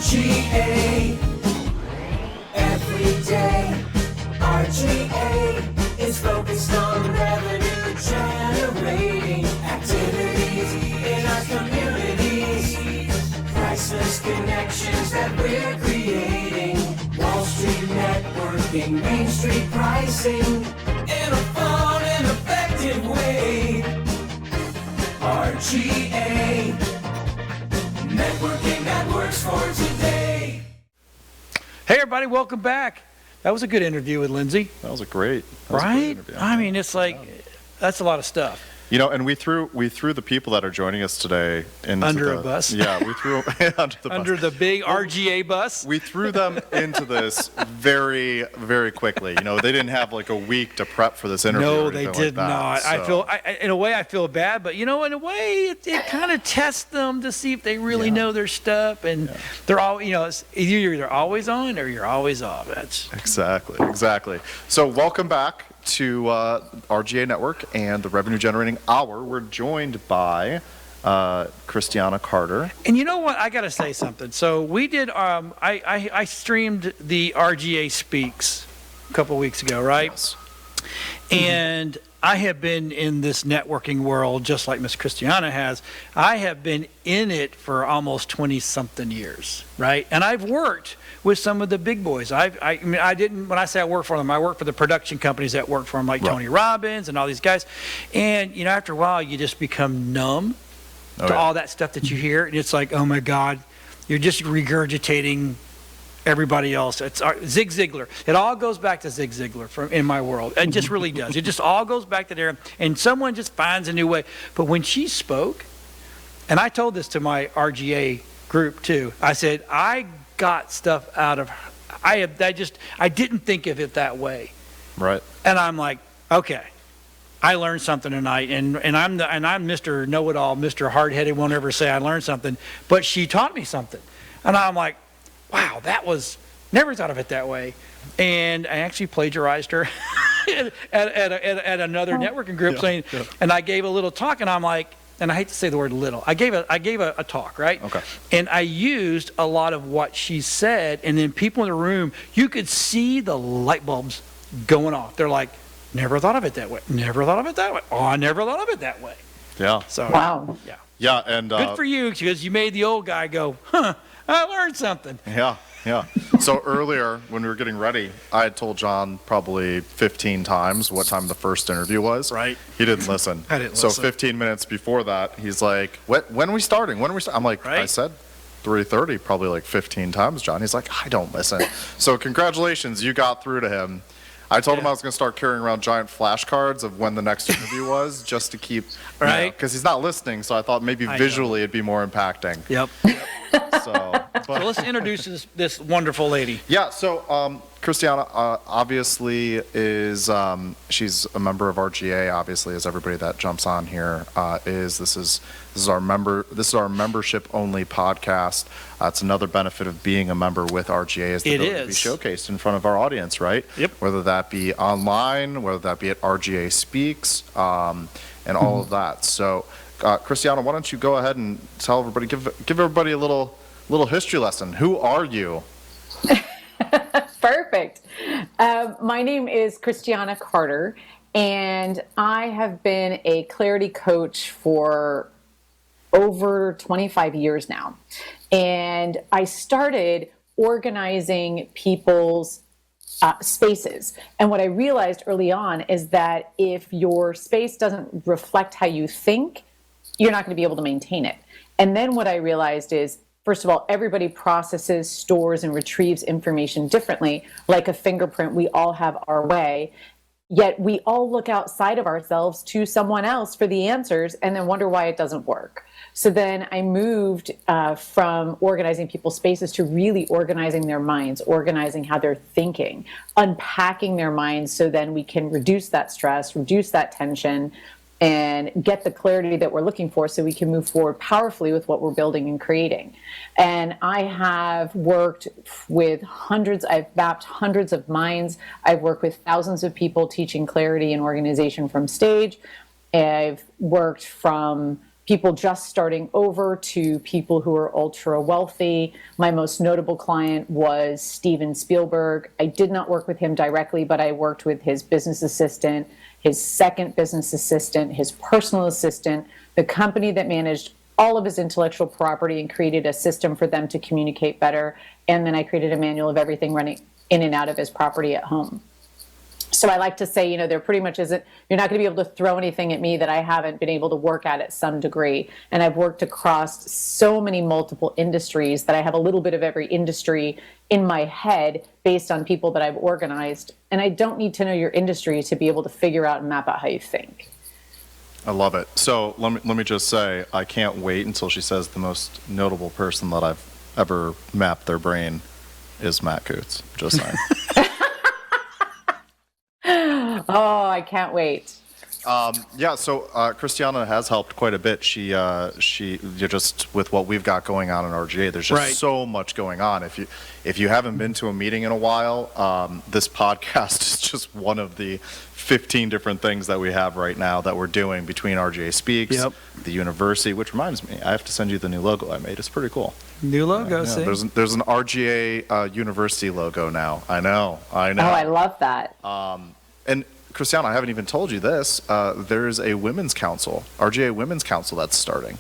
RGA. Every day, RGA is focused on revenue generating activities in our communities. Priceless connections that we're creating. Wall Street networking, Main Street pricing in a fun and effective way. RGA, networking that works for today. Hey everybody, welcome back. That was a good interview with Lindsay. That was a great interview. I mean, it's like, that's a lot of stuff. You know, and we threw the people that are joining us today into Under a bus. Yeah, we threw them under the bus. Under the big RGA bus. We threw them into this very, very quickly. You know, they didn't have like a week to prep for this interview. No, or they anything did like that, not. so. In a way, I feel bad, but you know, in a way, it kind of tests them to see if they really know their stuff, and they're all, you know, you're either always on or you're always off. That's Exactly. So welcome back to RGA Network and the Revenue Generating Hour. We're joined by Christiana Carter. And you know what? I got to say something. So we did, I streamed the RGA Speaks a couple weeks ago, right? Yes. And I have been in this networking world just like Miss Christiana has. I have been in it for almost 20-something years, right? And I've worked with some of the big boys. I mean, I didn't, when I say I work for them, I work for the production companies that work for them, like Tony Robbins and all these guys. And, you know, after a while, you just become numb to all that stuff that you hear. And it's like, oh my God, you're just regurgitating everybody else. It's Zig Ziglar. It all goes back to Zig Ziglar in my world. It just really does. It just all goes back to there. And someone just finds a new way. But when she spoke, and I told this to my RGA group too, I said, I got stuff out of her. I didn't think of it that way. Right. And I'm like, okay, I learned something tonight, and I'm Mr. Know-it-all, Mr. Hard-headed, won't ever say I learned something, but she taught me something. And I'm like, wow, that was, never thought of it that way. And I actually plagiarized her at another networking group saying, and I gave a little talk, and I'm like, and I hate to say the word little, I gave a talk, right? Okay. And I used a lot of what she said, and then people in the room, you could see the light bulbs going off. They're like, never thought of it that way. Never thought of it that way. Oh, I never thought of it that way. Yeah. So, wow. Yeah. Yeah, and good for you, because you made the old guy go, huh, I learned something. Yeah. So earlier, when we were getting ready, I had told John probably 15 times what time the first interview was. Right. He didn't listen. I didn't so listen. 15 minutes before that, he's like, when are we starting? I'm like, Right. I said 3:30 probably like 15 times, John. He's like, I don't listen. So congratulations, you got through to him. I told him I was going to start carrying around giant flashcards of when the next interview was, just to keep, Right. because he's not listening, so I thought maybe visually it'd be more impacting. Yep. So let's introduce this wonderful lady. Yeah, so Christiana obviously is, she's a member of RGA, obviously, as everybody that jumps on here is. This is our membership only podcast. It's another benefit of being a member with RGA is the ability to be showcased in front of our audience, right? Yep. Whether that be online, whether that be at RGA Speaks, and all of that. So Christiana, why don't you go ahead and tell everybody, give everybody a little history lesson. Who are you? Perfect. My name is Christiana Carter, and I have been a clarity coach for over 25 years now. And I started organizing people's spaces. And what I realized early on is that if your space doesn't reflect how you think, you're not going to be able to maintain it. And then what I realized is, first of all, everybody processes, stores, and retrieves information differently. Like a fingerprint, we all have our way. Yet we all look outside of ourselves to someone else for the answers and then wonder why it doesn't work. So then I moved from organizing people's spaces to really organizing their minds, organizing how they're thinking, unpacking their minds so then we can reduce that stress, reduce that tension, and get the clarity that we're looking for so we can move forward powerfully with what we're building and creating. And I have worked with I've mapped hundreds of minds. I've worked with thousands of people teaching clarity and organization from stage. I've worked from people just starting over to people who are ultra wealthy. My most notable client was Steven Spielberg. I did not work with him directly, but I worked with his business assistant, his second business assistant, his personal assistant, the company that managed all of his intellectual property and created a system for them to communicate better. And then I created a manual of everything running in and out of his property at home. So I like to say, there pretty much isn't, you're not going to be able to throw anything at me that I haven't been able to work at some degree. And I've worked across so many multiple industries that I have a little bit of every industry in my head based on people that I've organized. And I don't need to know your industry to be able to figure out and map out how you think. I love it. So let me just say, I can't wait until she says the most notable person that I've ever mapped their brain is Matt Coots. Just saying. Oh, I can't wait. Yeah, so Christiana has helped quite a bit. She just with what we've got going on in RGA, there's just so much going on. If you haven't been to a meeting in a while, this podcast is just one of the 15 different things that we have right now that we're doing between RGA Speaks, the university, which reminds me, I have to send you the new logo I made. It's pretty cool. New logo, see? There's an RGA university logo now. I know. Oh, I love that. And Christiana, I haven't even told you this. There's a women's council, RGA Women's Council, that's starting.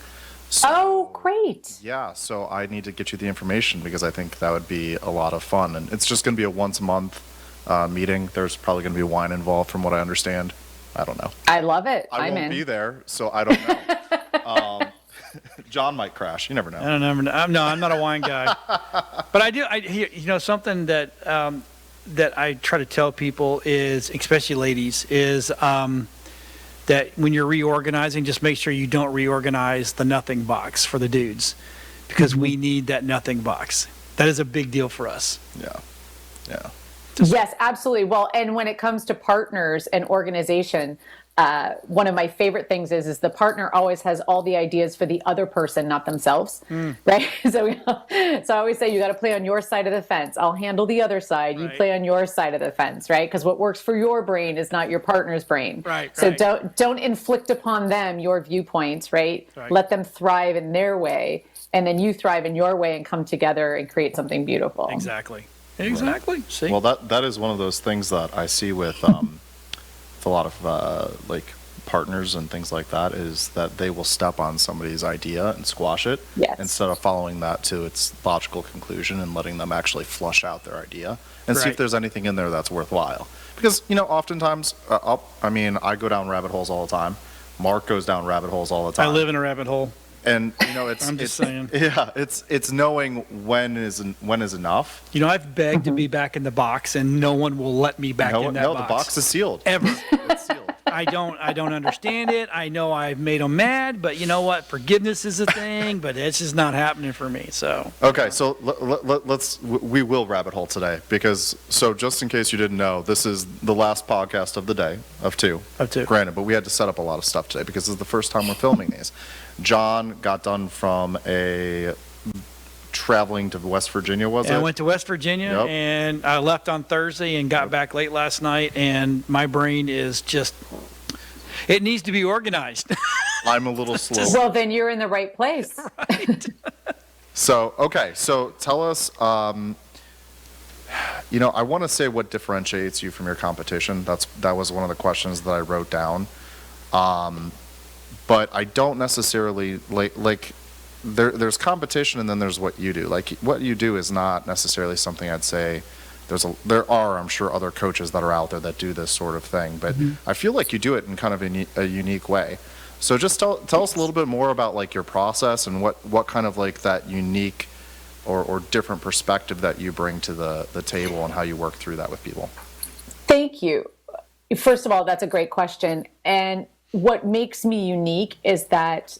So, oh, great. Yeah, so I need to get you the information because I think that would be a lot of fun. And it's just going to be a once a month meeting. There's probably going to be wine involved from what I understand. I don't know. I love it. I won't be there, so I don't know. John might crash. You never know. I don't know. No, I'm not a wine guy. But I do. Something that that I try to tell people is, especially ladies, is that when you're reorganizing, just make sure you don't reorganize the nothing box for the dudes, because we need that nothing box. That is a big deal for us. Yeah. Yes, absolutely. Well, and when it comes to partners and organization, one of my favorite things is the partner always has all the ideas for the other person, not themselves, right? So I always say you got to play on your side of the fence. I'll handle the other side. You play on your side of the fence, right? Because what works for your brain is not your partner's brain. Right. So don't inflict upon them your viewpoints, right? Let them thrive in their way, and then you thrive in your way and come together and create something beautiful. Exactly. See? Well, that is one of those things that I see with a lot of like partners and things like that, is that they will step on somebody's idea and squash it instead of following that to its logical conclusion and letting them actually flush out their idea and see if there's anything in there that's worthwhile. Because, oftentimes, I go down rabbit holes all the time. Mark goes down rabbit holes all the time. I live in a rabbit hole. And it's I'm just saying. Yeah, it's knowing when is enough. I've begged to be back in the box, and no one will let me back in that box. No, the box is sealed. Ever. It's sealed. I don't understand it. I know I've made them mad, but you know what? Forgiveness is a thing, but it's just not happening for me. So okay, so we will rabbit hole today, because just in case you didn't know, this is the last podcast of the day of two. Granted, but we had to set up a lot of stuff today because this is the first time we're filming these. John got done from traveling to West Virginia, I went to West Virginia, and I left on Thursday and got back late last night, and my brain is just, it needs to be organized. I'm a little slow. Well, then you're in the right place. Right. So tell us, I want to say what differentiates you from your competition. That was one of the questions that I wrote down. But I don't necessarily like there's competition, and then there's what you do. Like, what you do is not necessarily something I'd say there are, I'm sure, other coaches that are out there that do this sort of thing, but I feel like you do it in kind of a unique way. So just tell us a little bit more about like your process and what kind of like that unique or different perspective that you bring to the table and how you work through that with people. Thank you. First of all, that's a great question. And what makes me unique is that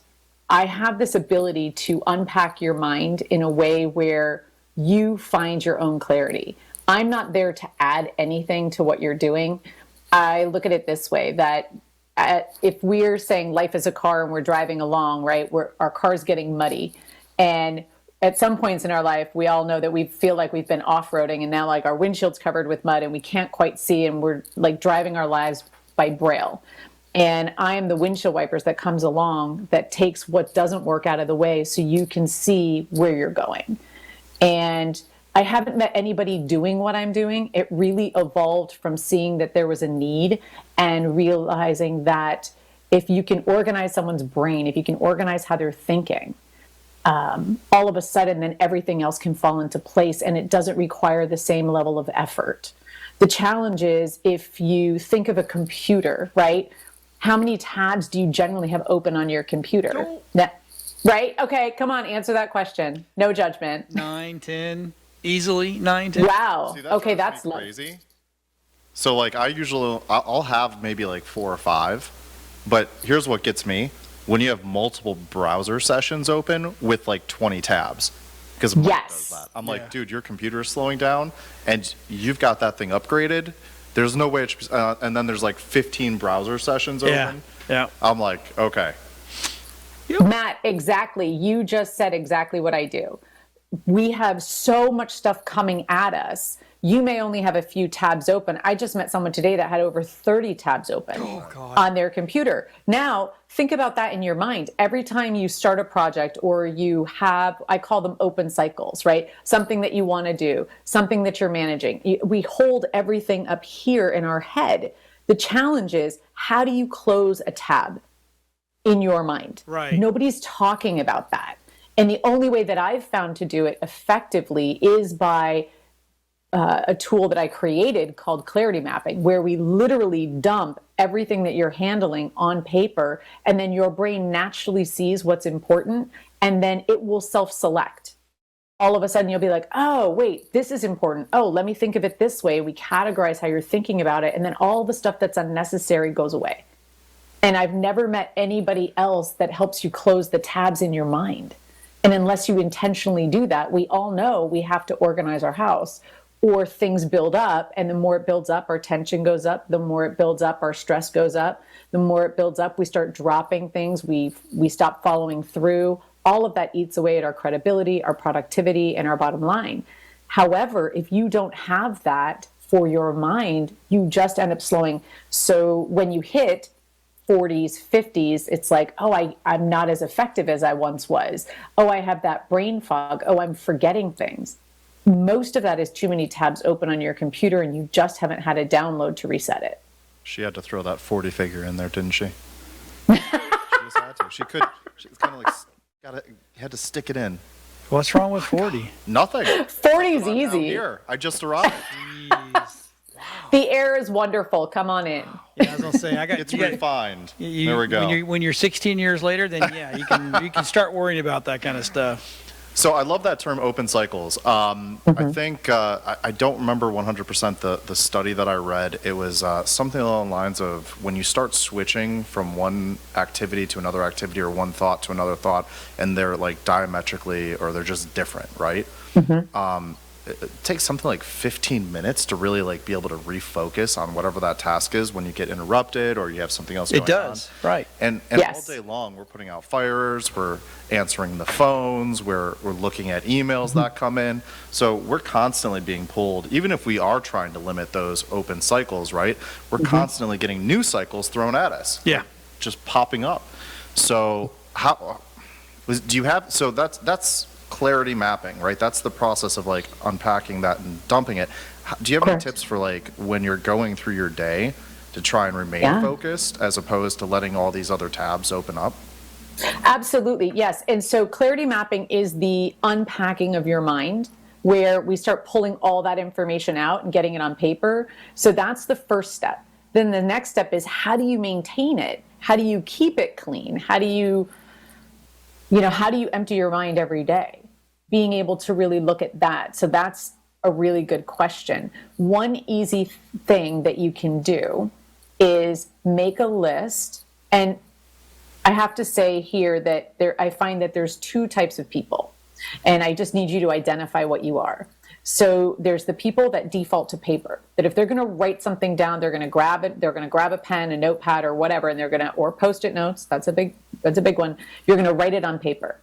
I have this ability to unpack your mind in a way where you find your own clarity. I'm not there to add anything to what you're doing. I look at it this way, that if we're saying life is a car and we're driving along, right, our car's getting muddy. And at some points in our life, we all know that we feel like we've been off-roading, and now like our windshield's covered with mud and we can't quite see, and we're like driving our lives by braille. And I am the windshield wipers that comes along that takes what doesn't work out of the way so you can see where you're going. And I haven't met anybody doing what I'm doing. It really evolved from seeing that there was a need and realizing that if you can organize someone's brain, if you can organize how they're thinking, all of a sudden then everything else can fall into place and it doesn't require the same level of effort. The challenge is if you think of a computer, right? How many tabs do you generally have open on your computer? Right? Okay, come on, answer that question. No judgment. 9, 10, easily 9, 10. Wow. See, Okay, that's crazy. So like I'll have maybe like 4 or 5, but here's what gets me. When you have multiple browser sessions open with like 20 tabs, because Mike does that. I'm like, dude, your computer is slowing down and you've got that thing upgraded. There's no way it's, and then there's like 15 browser sessions open. Yeah. I'm like, okay. Matt, exactly. You just said exactly what I do. We have so much stuff coming at us. You may only have a few tabs open. I just met someone today that had over 30 tabs open on their computer. Now, think about that in your mind. Every time you start a project or you have, I call them open cycles, right? Something that you want to do, something that you're managing. We hold everything up here in our head. The challenge is, how do you close a tab in your mind? Right. Nobody's talking about that. And the only way that I've found to do it effectively is by a tool that I created called clarity mapping, where we literally dump everything that you're handling on paper, and then your brain naturally sees what's important, and then it will self-select. All of a sudden, you'll be like, oh, wait, this is important. Oh, let me think of it this way. We categorize how you're thinking about it, and then all the stuff that's unnecessary goes away. And I've never met anybody else that helps you close the tabs in your mind. And unless you intentionally do that, we all know we have to organize our house, or things build up, and the more it builds up, our tension goes up. The more it builds up, our stress goes up. The more it builds up, we start dropping things. We stop following through. All of that eats away at our credibility, our productivity, and our bottom line. However, if you don't have that for your mind, you just end up slowing. So when you hit 40s, 50s, it's like, oh, I'm not as effective as I once was. Oh, I have that brain fog. Oh, I'm forgetting things. Most of that is too many tabs open on your computer and you just haven't had a download to reset it. She had to throw that 40 figure in there, didn't she? She just had to. She kind of like had to stick it in. What's wrong with 40? Nothing. 40 is easy. Here, I just arrived. The air is wonderful. Come on in. Yeah, I was gonna say It's refined. There we go. When you're 16 years later, then yeah, you can start worrying about that kind of stuff. So I love that term, open cycles. I think I don't remember 100% the study that I read. It was something along the lines of when you start switching from one activity to another activity or one thought to another thought, and they're like diametrically or they're just different, right? It takes something like 15 minutes to really like be able to refocus on whatever that task is when you get interrupted or you have something else going on. It does, right. And Yes. all day long, we're putting out fires, we're answering the phones, we're looking at emails that come in. So we're constantly being pulled, even if we are trying to limit those open cycles, right? We're constantly getting new cycles thrown at us. Yeah. Just popping up. So that's clarity mapping, right? That's the process of like unpacking that and dumping it. Do you have any tips for like when you're going through your day to try and remain focused as opposed to letting all these other tabs open up? Absolutely, yes. And so clarity mapping is the unpacking of your mind, where we start pulling all that information out and getting it on paper. So that's the first step. Then the next step is, how do you maintain it? How do you keep it clean? How do you empty your mind every day? Being able to really look at that. So that's a really good question. One easy thing that you can do is make a list. And I have to say here that I find that there's two types of people, and I just need you to identify what you are. So there's the people that default to paper, that if they're going to write something down, they're going to grab it, they're going to grab a pen, a notepad or whatever, and they're going to, or Post-it notes, that's a big one. You're going to write it on paper.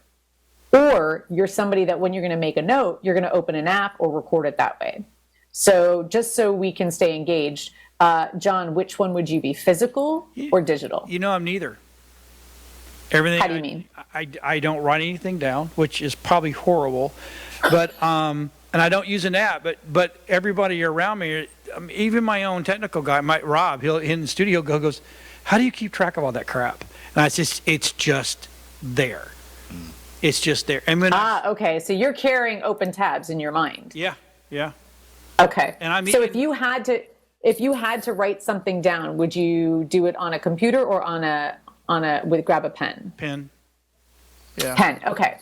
Or you're somebody that when you're going to make a note, you're going to open an app or record it that way. So just so we can stay engaged, John, which one would you be, physical or digital? I'm neither. Everything. How do you mean? I don't write anything down, which is probably horrible, but and I don't use an app. But everybody around me, even my own technical guy, Rob, he'll in the studio goes, "How do you keep track of all that crap?" And it's just there. It's just there. And when okay. So you're carrying open tabs in your mind. yeah. Okay. And so if you had to write something down, would you do it on a computer or grab a pen? Pen. Yeah. Pen. Okay.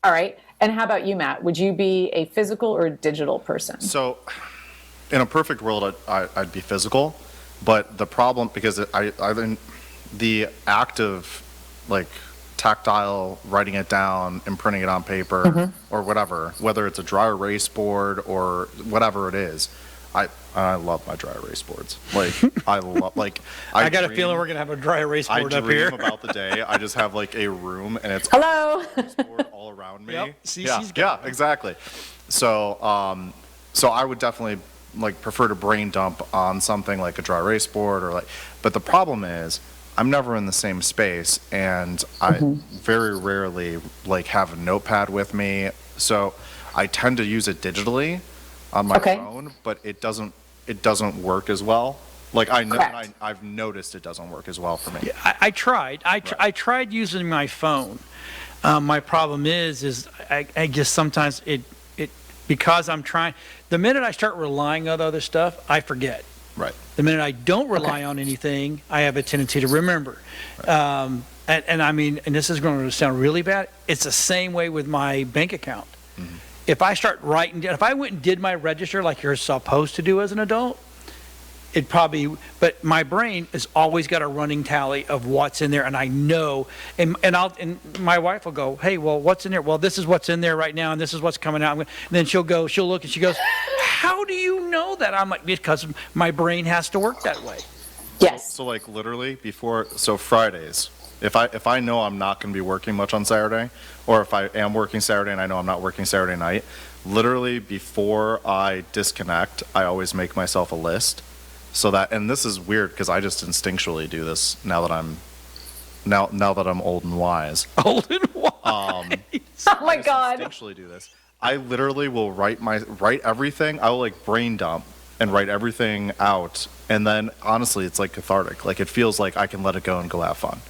All right. And how about you, Matt? Would you be a physical or a digital person? So, in a perfect world, I'd be physical, but the problem, because the act of like tactile writing it down and printing it on paper or whatever, whether it's a dry erase board or whatever it is, I love my dry erase boards. Like I got a feeling we're gonna have a dry erase board up here. I dream about the day I just have like a room and it's hello all around me. Yep. Yeah, exactly. So I would definitely like prefer to brain dump on something like a dry erase board but the problem is I'm never in the same space, and I very rarely like have a notepad with me. So I tend to use it digitally on my phone, but it doesn't work as well. Like I know, I've noticed it doesn't work as well for me. Yeah, I tried. I tried using my phone. My problem is I guess sometimes it because I'm trying. The minute I start relying on other stuff, I forget. Right. The minute I don't rely on anything, I have a tendency to remember. Right. And I mean, and this is going to sound really bad. It's the same way with my bank account. Mm-hmm. If I start writing down, if I went and did my register like you're supposed to do as an adult, but my brain has always got a running tally of what's in there, and I know, and my wife will go, "Hey, well, what's in there?" Well, this is what's in there right now, and this is what's coming out. And then she'll look, and she goes, "How do you know that?" I'm like, because my brain has to work that way. Yes. So like literally Fridays, if I know I'm not going to be working much on Saturday, or if I am working Saturday and I know I'm not working Saturday night, literally before I disconnect, I always make myself a list. So that, and this is weird because I just instinctually do this now that I'm old and wise. Old and wise. Oh my God. Instinctually do this. I literally will write everything. I will like brain dump and write everything out, and then honestly, it's like cathartic. Like it feels like I can let it go and go have fun.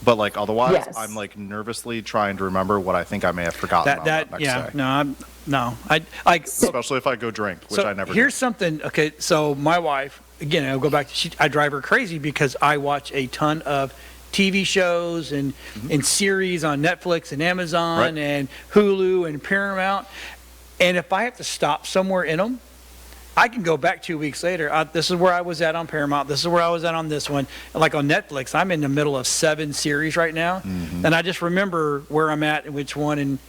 But like otherwise, I'm like nervously trying to remember what I think I may have forgotten that next day. No. Especially if I go drink, which I never do. Here's something. Okay, so my wife, again, I'll go back to I drive her crazy because I watch a ton of TV shows and series on Netflix and Amazon and Hulu and Paramount. And if I have to stop somewhere in them, I can go back 2 weeks later. This is where I was at on Paramount. This is where I was at on this one. Like on Netflix, I'm in the middle of 7 series right now. And I just remember where I'm at and which one.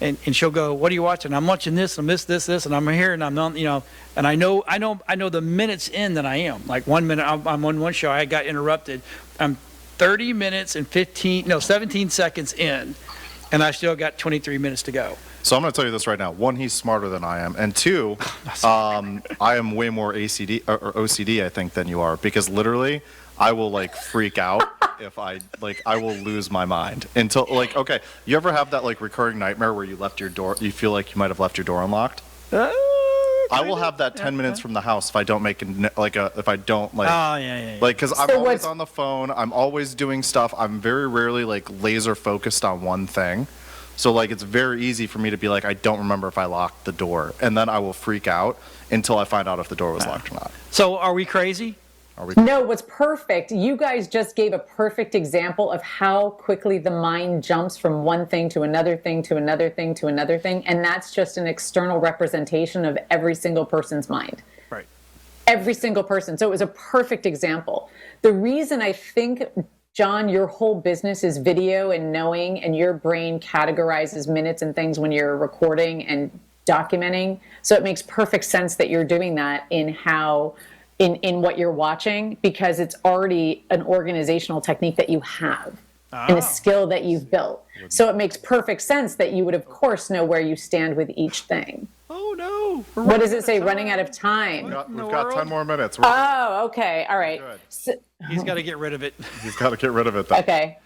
And she'll go, "What are you watching?" I'm watching this, and this, and I'm here, and I'm not, and I know the minutes in that I am. Like 1 minute, I'm on one show, I got interrupted. I'm 30 minutes and 17 seconds in, and I still got 23 minutes to go. So I'm going to tell you this right now. 1, he's smarter than I am, and 2, I am way more OCD, I think, than you are, because literally, I will like freak out if I will lose my mind until like, okay, you ever have that like recurring nightmare where you feel like you might have left your door unlocked? I will have that 10 minutes from the house if I don't make if I don't like, like, cause I'm always on the phone. I'm always doing stuff. I'm very rarely like laser focused on one thing. So like, it's very easy for me to be like, I don't remember if I locked the door, and then I will freak out until I find out if the door was locked or not. So are we crazy? No, what's perfect. You guys just gave a perfect example of how quickly the mind jumps from one thing to another thing to another thing to another thing. And that's just an external representation of every single person's mind. Right. Every single person. So it was a perfect example. The reason I think, John, your whole business is video and knowing, and your brain categorizes minutes and things when you're recording and documenting. So it makes perfect sense that you're doing that in what you're watching, because it's already an organizational technique that you have and a skill that you've built. So it makes perfect sense that you would, of course, know where you stand with each thing. Oh, no. What does it say? Running out of time. We've got 10 more minutes. Oh, okay. All right. Good. So, He's got to get rid of it. He's got to get rid of it, though. okay.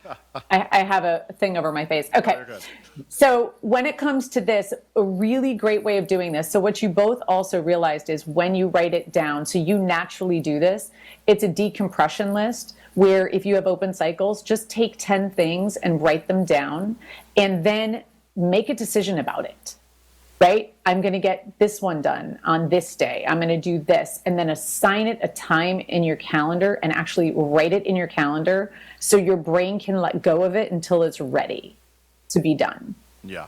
I have a thing over my face. Okay. Very good. So when it comes to this, a really great way of doing this. So what you both also realized is when you write it down, so you naturally do this, it's a decompression list where if you have open cycles, just take 10 things and write them down and then make a decision about it. Right? I'm going to get this one done on this day. I'm going to do this. And then assign it a time in your calendar and actually write it in your calendar so your brain can let go of it until it's ready to be done. Yeah.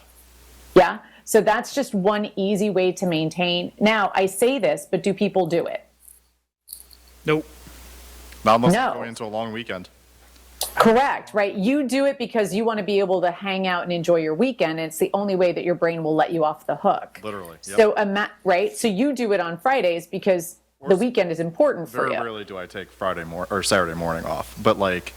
Yeah? So that's just one easy way to maintain. Now, I say this, but do people do it? Nope. Not unless No. you're going into a long weekend. Correct, right? You do it because you want to be able to hang out and enjoy your weekend. And it's the only way that your brain will let you off the hook. Literally. Yep. So, right? So you do it on Fridays because the weekend is important for Very you. rarely do I take or Saturday morning off, but like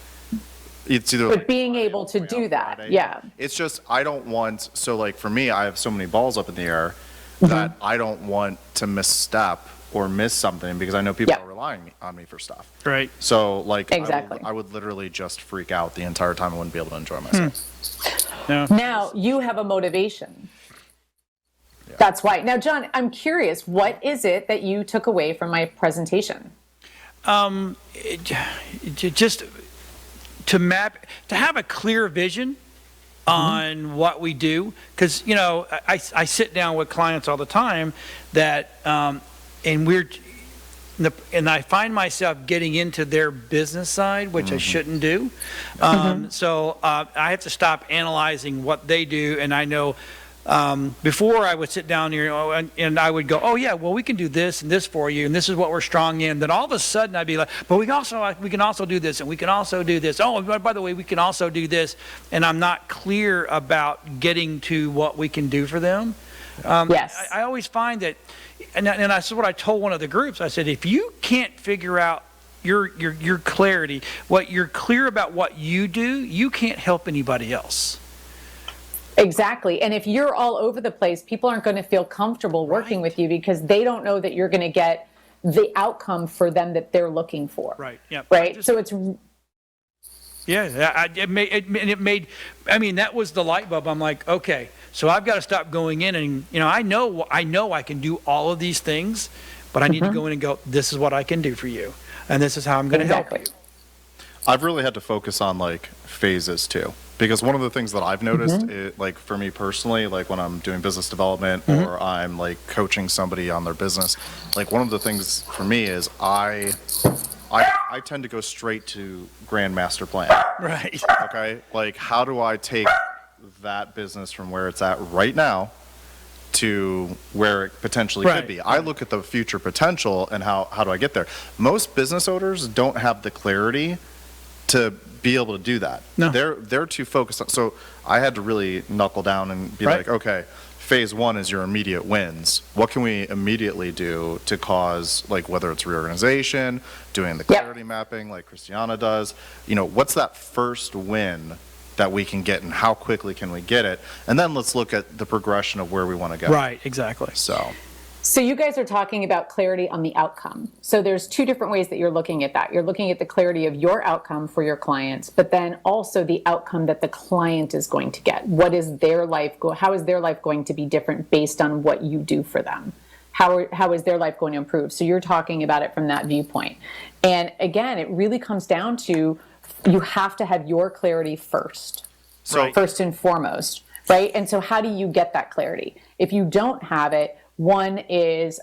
it's either. But like, being able to do that, Friday. yeah. It's just I don't want. So like for me, I have so many balls up in the air Mm-hmm. that I don't want to misstep or miss something because I know people Yeah. are relying on me for stuff. Right. So like Exactly. I would literally just freak out the entire time. I wouldn't be able to enjoy myself. No. Now you have a motivation. That's why. Now, John, I'm curious, what is it that you took away from my presentation? Just to have a clear vision on what we do, because I sit down with clients all the time that and I find myself getting into their business side, which I shouldn't do. So I have to stop analyzing what they do, and I know before I would sit down here and I would go, oh yeah, well we can do this and this for you, and this is what we're strong in. Then all of a sudden I'd be like, but we can also do this, and we can also do this. Oh, by the way, we can also do this, and I'm not clear about getting to what we can do for them. Yes. I always find that, and that's what I told one of the groups. I said, if you can't figure out your clarity, what you're clear about what you do, you can't help anybody else. Exactly. And if you're all over the place, people aren't going to feel comfortable working with you because they don't know that you're going to get the outcome for them that they're looking for. Right. Yeah. Right. So it's. Yeah. It made. I mean, that was the light bulb. I'm like, okay, so I've got to stop going in and I know I can do all of these things, but I need to go in and go, this is what I can do for you, and this is how I'm going to help you. I've really had to focus on like phases too. Because one of the things that I've noticed, like for me personally, like when I'm doing business development or I'm like coaching somebody on their business, like one of the things for me is I tend to go straight to grand master plan. Right. Okay. Like how do I take that business from where it's at right now to where it potentially could be? I look at the future potential and how do I get there? Most business owners don't have the clarity to be able to do that. No. They're too focused on, so I had to really knuckle down and be like, okay, phase one is your immediate wins. What can we immediately do to cause, like whether it's reorganization, doing the clarity mapping like Christiana does, what's that first win that we can get and how quickly can we get it? And then let's look at the progression of where we want to go. Right, exactly. So you guys are talking about clarity on the outcome. So there's two different ways that you're looking at that. You're looking at the clarity of your outcome for your clients, but then also the outcome that the client is going to get. What is their life how is their life going to be different based on what you do for them? How is their life going to improve? So you're talking about it from that viewpoint. And again, it really comes down to you have to have your clarity first. First and foremost, right? And so how do you get that clarity? If you don't have it, one is,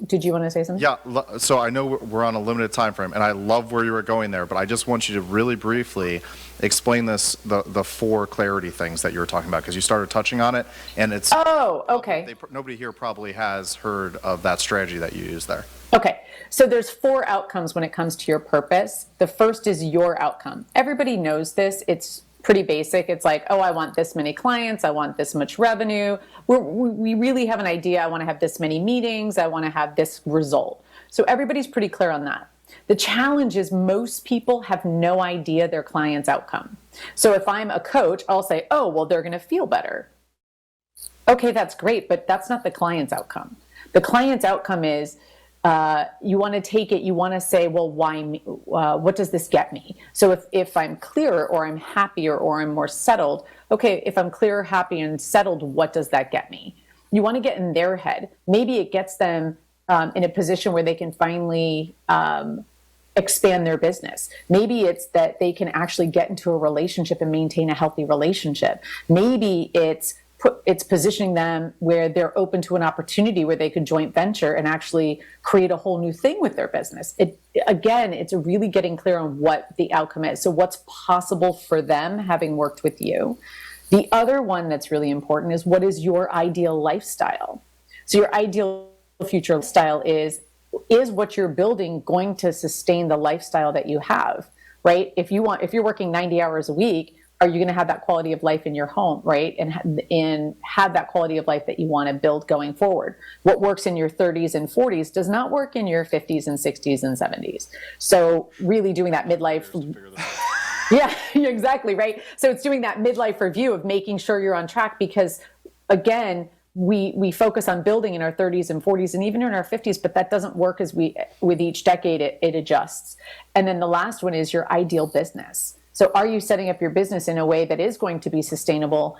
did you want to say something? Yeah, so I know we're on a limited time frame, and I love where you were going there, but I just want you to really briefly explain the four clarity things that you were talking about, because you started touching on it, and it's... Oh, okay. Nobody here probably has heard of that strategy that you use there. Okay, so there's four outcomes when it comes to your purpose. The first is your outcome. Everybody knows this. It's pretty basic. It's like, I want this many clients. I want this much revenue. We really have an idea. I want to have this many meetings. I want to have this result. So everybody's pretty clear on that. The challenge is most people have no idea their client's outcome. So if I'm a coach, I'll say, they're going to feel better. Okay, that's great, but that's not the client's outcome. The client's outcome is you want to take it, you want to say, well, why me? What does this get me? So if I'm clearer or I'm happier or I'm more settled, okay, if I'm clearer, happy, and settled, what does that get me? You want to get in their head. Maybe it gets them in a position where they can finally expand their business. Maybe it's that they can actually get into a relationship and maintain a healthy relationship. Maybe it's positioning them where they're open to an opportunity where they could joint venture and actually create a whole new thing with their business. It's really getting clear on what the outcome is. So what's possible for them having worked with you. The other one that's really important is, what is your ideal lifestyle? So your ideal future style is what you're building going to sustain the lifestyle that you have, right? If you're working 90 hours a week, are you going to have that quality of life in your home, right? And have that quality of life that you want to build going forward. What works in your 30s and 40s does not work in your 50s and 60s and 70s. So really doing that midlife. Yeah, exactly, right? So it's doing that midlife review of making sure you're on track, because again, we focus on building in our 30s and 40s and even in our 50s, but that doesn't work with each decade, it adjusts. And then the last one is your ideal business. So are you setting up your business in a way that is going to be sustainable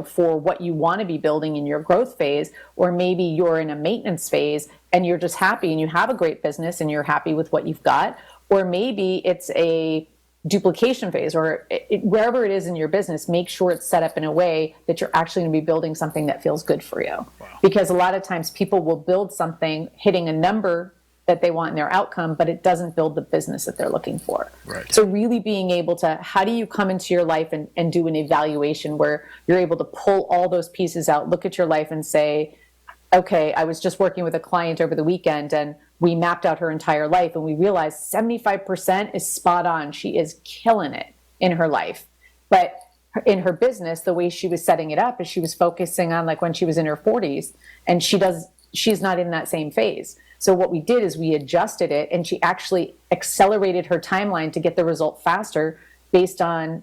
for what you want to be building in your growth phase? Or maybe you're in a maintenance phase and you're just happy and you have a great business and you're happy with what you've got. Or maybe it's a duplication phase, or wherever it is in your business, make sure it's set up in a way that you're actually going to be building something that feels good for you. Wow. Because a lot of times people will build something hitting a number that they want in their outcome, but it doesn't build the business that they're looking for. Right. So really being able to, how do you come into your life and do an evaluation where you're able to pull all those pieces out, look at your life and say, okay, I was just working with a client over the weekend and we mapped out her entire life and we realized 75% is spot on. She is killing it in her life. But in her business, the way she was setting it up is she was focusing on like when she was in her 40s, and she's not in that same phase. So what we did is we adjusted it, and she actually accelerated her timeline to get the result faster based on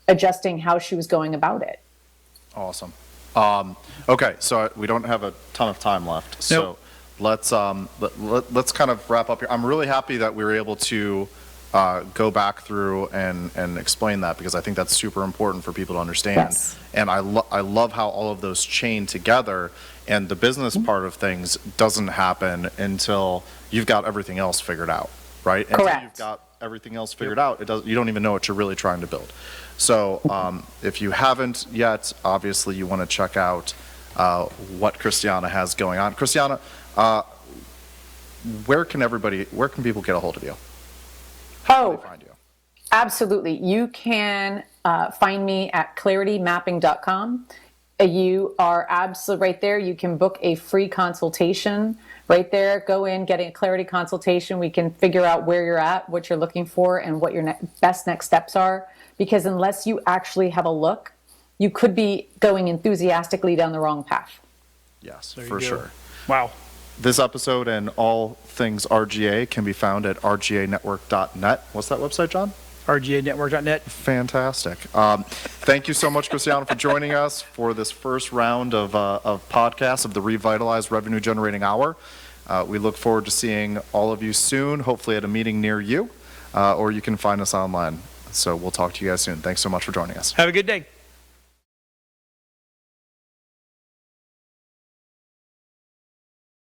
adjusting how she was going about it. Awesome. Okay, so we don't have a ton of time left. So let's kind of wrap up here. I'm really happy that we were able to go back through and explain that, because I think that's super important for people to understand. Yes. And I love how all of those chain together, and the business part of things doesn't happen until you've got everything else figured out, right? Correct. Until you've got everything else figured out, you don't even know what you're really trying to build. So if you haven't yet, obviously you want to check out what Christiana has going on. Christiana, where can people get a hold of you? How do they find you? Absolutely. You can find me at claritymapping.com. You are absolutely right there. You can book a free consultation right there. Go in, get a clarity consultation. We can figure out where you're at, what you're looking for, and what your best next steps are. Because unless you actually have a look, you could be going enthusiastically down the wrong path. Yes, for sure. Wow. This episode and all things RGA can be found at rganetwork.net. What's that website, John? RGANetwork.net. Fantastic. Thank you so much, Christiana, for joining us for this first round of podcasts of the Revitalized Revenue Generating Hour. We look forward to seeing all of you soon, hopefully at a meeting near you, or you can find us online. So we'll talk to you guys soon. Thanks so much for joining us. Have a good day.